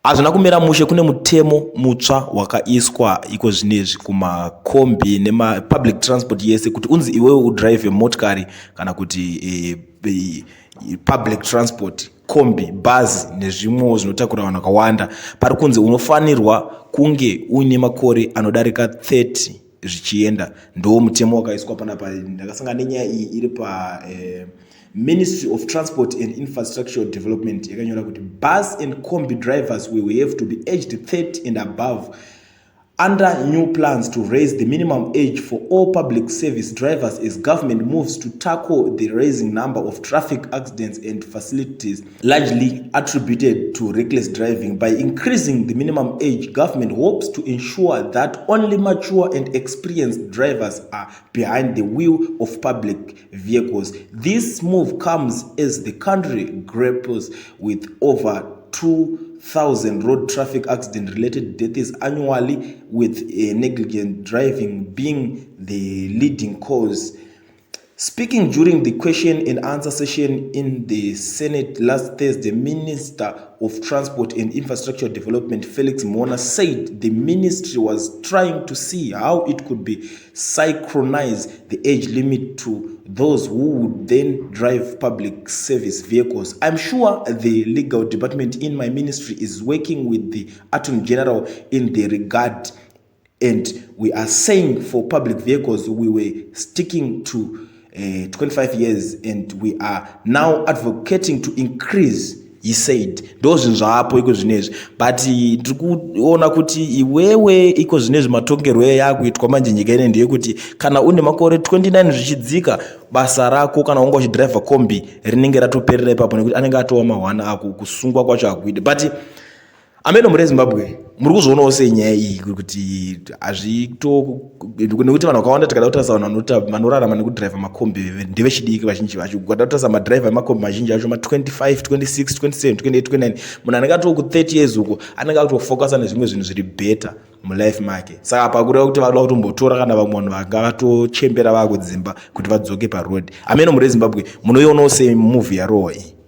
hazvina kumira mushe. Kune mutemo mutsva wakaiswa iko zvinezvi kumakombi nemapublic transport yese kuti unzi iwewe udrive motikari kana kuti public transport, kombi, bhazi nezvimwewo zvinotakura vanhu vakawanda, pari kunzi unofanirwa kunge uine makore anodarika 30 zvichienda. Ndo mutemo wakaiswa panapa. Ndakasangana nenyaya iyi iri pa Ministry of Transport and Infrastructure Development yakanyora kuti bus and combi drivers will have to be aged 30 and above under new plans to raise the minimum age for all public service drivers as government moves to tackle the rising number of traffic accidents and fatalities largely attributed to reckless driving. By increasing the minimum age, government hopes to ensure that only mature and experienced drivers are behind the wheel of public vehicles. This move comes as the country grapples with over 2,000 road traffic accident related deaths annually, with negligent driving being the leading cause. Speaking during the question and answer session in the Senate last Thursday, Minister of Transport and Infrastructure Development Felix Mona said the ministry was trying to see how it could be synchronize the age limit to those who would then drive public service vehicles. I'm sure the legal department in my ministry is working with the Attorney General in the regard, and we are saying for public vehicles we were sticking to 25 years and we are now advocating to increase, he said. Ndo zvinhu zvapo iko zvinezvi, but tiri kuona kuti iwewe iko zvinezvi matongerwo yakuitwa manje nyika ine ndeyekuti kana une makore 29 zvichidzika, basa rako kana unga uchidhiraivha kombi rinenge ratoperera ipapo nekuti anenge atova mahwana ako, kusungwa kwacho hakuite. But ameno muri Zimbabwe muri kuzoonawo sei nyaya iyi kuti hazvito, nekuti vanhu vakawanda tikada kutarisa vanhu vanorarama nekudhiraivha makombi ndevechidiki vazhinji vacho. Ukada kutarisa madhiraivha emakombi mazhinji acho ma25, 26, 27, 28, 29, munhu anenge atoo ku30 years uko anenge akutofocusa nezvimwe zvinhu zviri better mulife make. Saka apa kureva kuti vanoda kutombotora kana vamwe vanhu vanga vatochembera vakudzimba kuti vadzoke paroad. Ameno muri Zimbabwe munoionawo sei movie yaroho iyi?